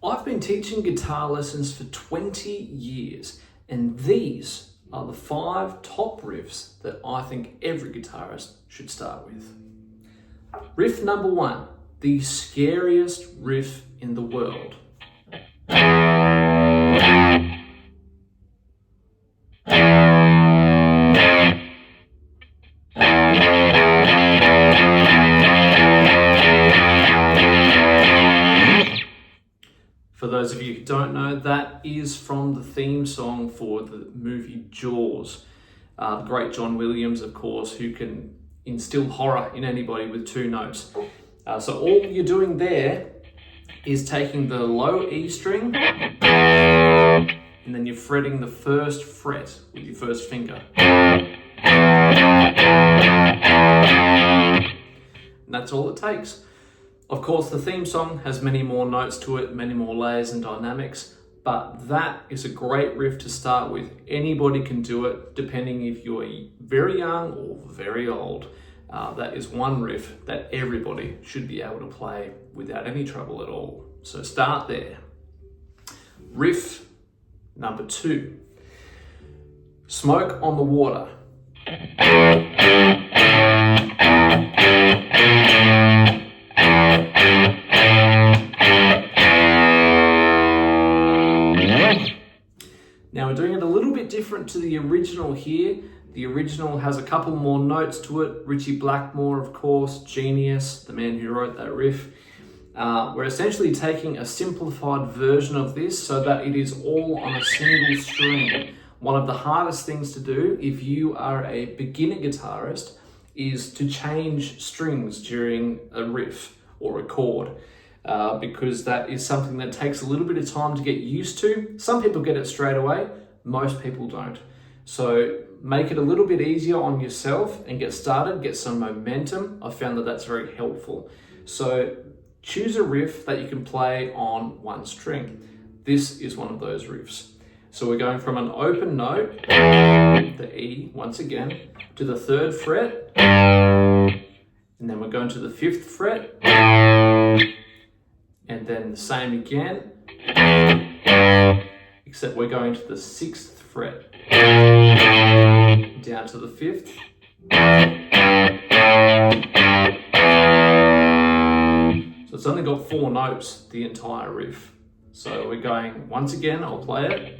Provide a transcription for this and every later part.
I've been teaching guitar lessons for 20 years, and these are the 5 top riffs that I think every guitarist should start with. Riff number 1, the scariest riff in the world. For those of you who don't know, that is from the theme song for the movie Jaws. The great John Williams, of course, who can instill horror in anybody with 2 notes. So all you're doing there is taking the low E string and then you're fretting the first fret with your first finger. And that's all it takes. Of course, the theme song has many more notes to it, many more layers and dynamics, but that is a great riff to start with. Anybody can do it, depending if you're very young or very old. That is one riff that everybody should be able to play without any trouble at all. So start there. Riff number 2, Smoke on the Water. Now we're doing it a little bit different to the original here. The original has a couple more notes to it. Ritchie Blackmore, of course, genius, the man who wrote that riff. We're essentially taking a simplified version of this so that it is all on a single string. One of the hardest things to do if you are a beginner guitarist is to change strings during a riff or a chord. Because that is something that takes a little bit of time to get used to. Some people get it straight away, most people don't. So make it a little bit easier on yourself and get started, get some momentum. I found that that's very helpful. So choose a riff that you can play on 1 string. This is one of those riffs. So we're going from an open note, the E once again, to the 3rd fret, and then we're going to the 5th fret, and then the same again, except we're going to the 6th fret, down to the 5th, so it's only got 4 notes, the entire riff. So we're going, once again, I'll play it.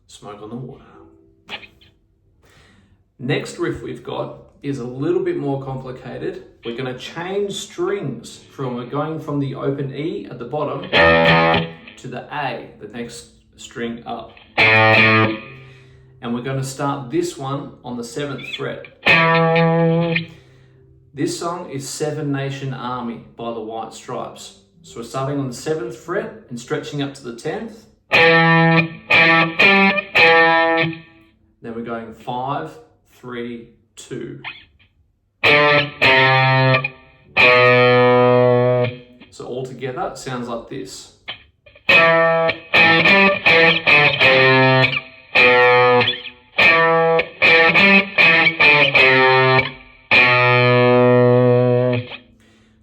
Smoke on the Water. Next riff we've got is a little bit more complicated. We're going to change strings we're going from the open E at the bottom to the A, the next string up. And we're going to start this one on the 7th fret. This song is Seven Nation Army by the White Stripes. So we're starting on the 7th fret and stretching up to the 10th. Then we're going 5, 3, 2. So all together it sounds like this.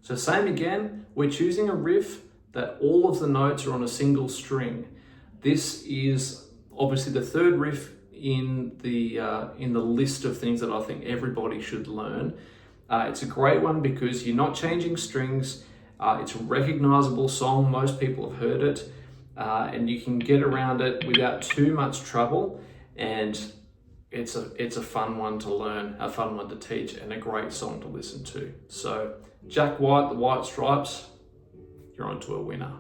So same again, we're choosing a riff that all of the notes are on a single string. This is obviously the 3rd riff in the list of things that I think everybody should learn. It's a great one because you're not changing strings. It's a recognizable song, most people have heard it, and you can get around it without too much trouble, and it's a fun one to learn, a fun one to teach, and a great song to listen to. So Jack White, the White Stripes, you're onto a winner.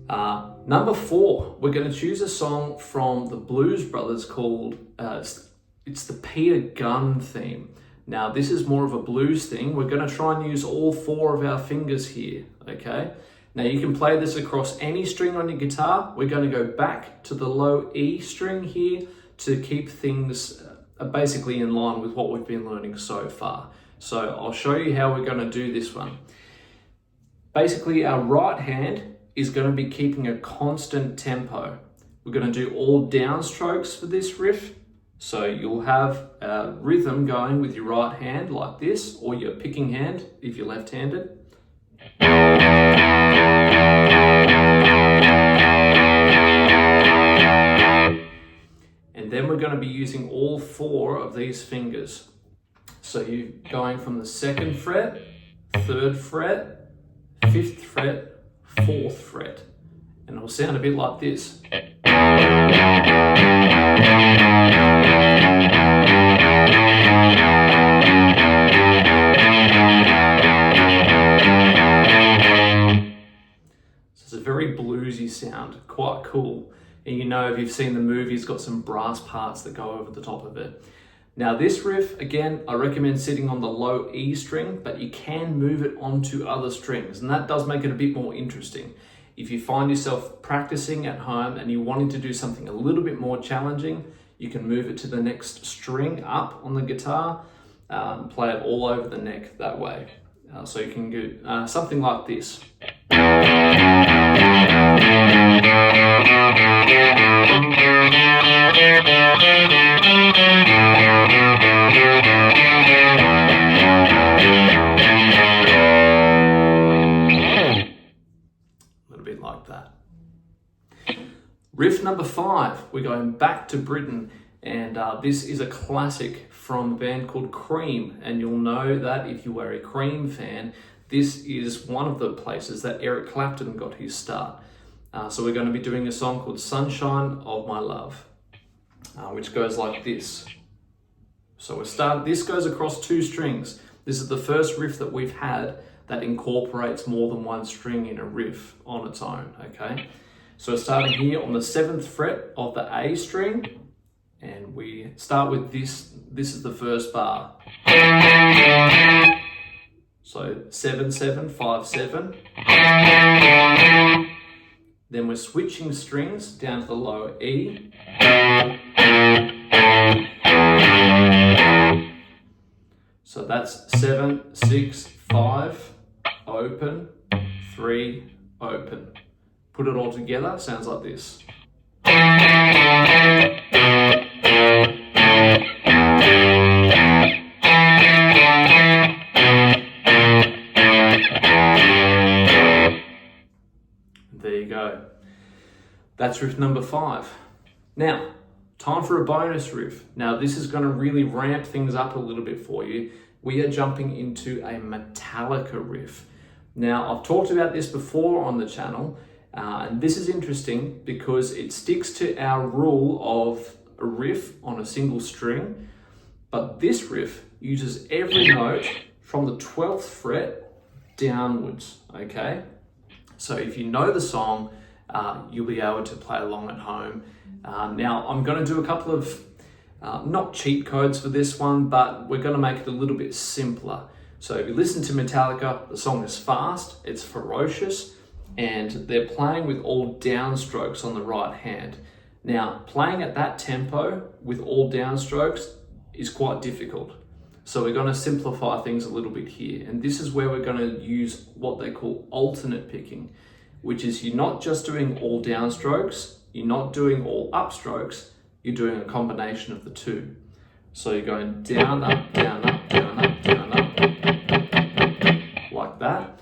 Number 4, we're going to choose a song from the Blues Brothers called, it's the Peter Gunn theme. Now this is more of a blues thing. We're going to try and use all 4 of our fingers here, okay? Now you can play this across any string on your guitar. We're going to go back to the low E string here to keep things basically in line with what we've been learning so far. So I'll show you how we're going to do this one. Basically our right hand is going to be keeping a constant tempo. We're going to do all downstrokes for this riff. So you'll have a rhythm going with your right hand like this, or your picking hand if you're left-handed. And then we're going to be using all 4 of these fingers. So you're going from the 2nd fret, 3rd fret, 5th fret, 4th fret. And it'll sound a bit like this. So it's a very bluesy sound, quite cool. And you know, if you've seen the movie, it's got some brass parts that go over the top of it. Now this riff, again, I recommend sitting on the low E string, but you can move it onto other strings, and that does make it a bit more interesting. If you find yourself practicing at home and you're wanting to do something a little bit more challenging, you can move it to the next string up on the guitar, play it all over the neck that way. So you can do something like this. Like that. Riff number 5, we're going back to Britain, and this is a classic from a band called Cream, and you'll know that if you are a Cream fan, this is one of the places that Eric Clapton got his start. So we're going to be doing a song called Sunshine of My Love, which goes like this. So this goes across 2 strings. This is the first riff that we've had that incorporates more than 1 string in a riff on its own, okay? So we're starting here on the 7th fret of the A string, and we start with this. This is the first bar. So 7, 7, 5, 7. Then we're switching strings down to the low E. So that's 7, 6, 5. Open, 3, open. Put it all together, sounds like this. There you go. That's riff number 5. Now, time for a bonus riff. Now, this is going to really ramp things up a little bit for you. We are jumping into a Metallica riff. Now, I've talked about this before on the channel, and this is interesting because it sticks to our rule of a riff on a single string, but this riff uses every note from the 12th fret downwards, okay? So if you know the song, you'll be able to play along at home. Now, I'm going to do a couple of, not cheat codes for this one, but we're going to make it a little bit simpler. So if you listen to Metallica, the song is fast, it's ferocious, and they're playing with all downstrokes on the right hand. Now, playing at that tempo with all downstrokes is quite difficult. So we're going to simplify things a little bit here. And this is where we're going to use what they call alternate picking, which is you're not just doing all downstrokes, you're not doing all upstrokes, you're doing a combination of the 2. So you're going down, up, down, up, down, up, down, up, like that.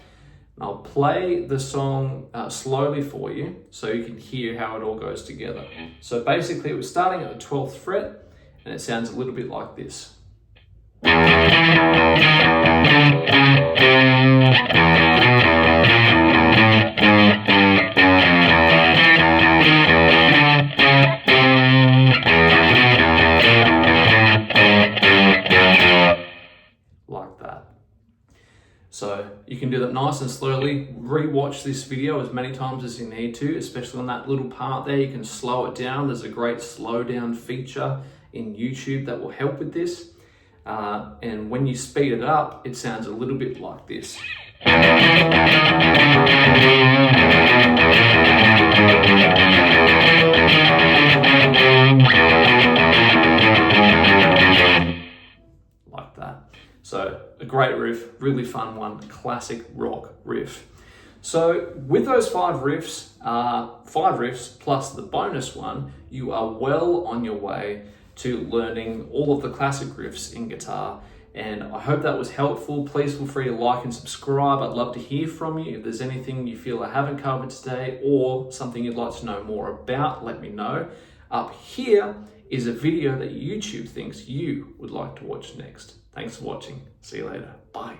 And I'll play the song slowly for you so you can hear how it all goes together. So basically we're starting at the 12th fret and it sounds a little bit like this. Like that. So you can do that nice and slowly. Re-watch this video as many times as you need to, especially on that little part there. You can slow it down. There's a great slow down feature in YouTube that will help with this. And when you speed it up, it sounds a little bit like this. Like that. So a great riff, really fun one, classic rock riff. So with those five riffs plus the bonus one, you are well on your way to learning all of the classic riffs in guitar. And I hope that was helpful. Please feel free to like and subscribe. I'd love to hear from you. If there's anything you feel I haven't covered today or something you'd like to know more about, let me know. Up here is a video that YouTube thinks you would like to watch next. Thanks for watching. See you later. Bye.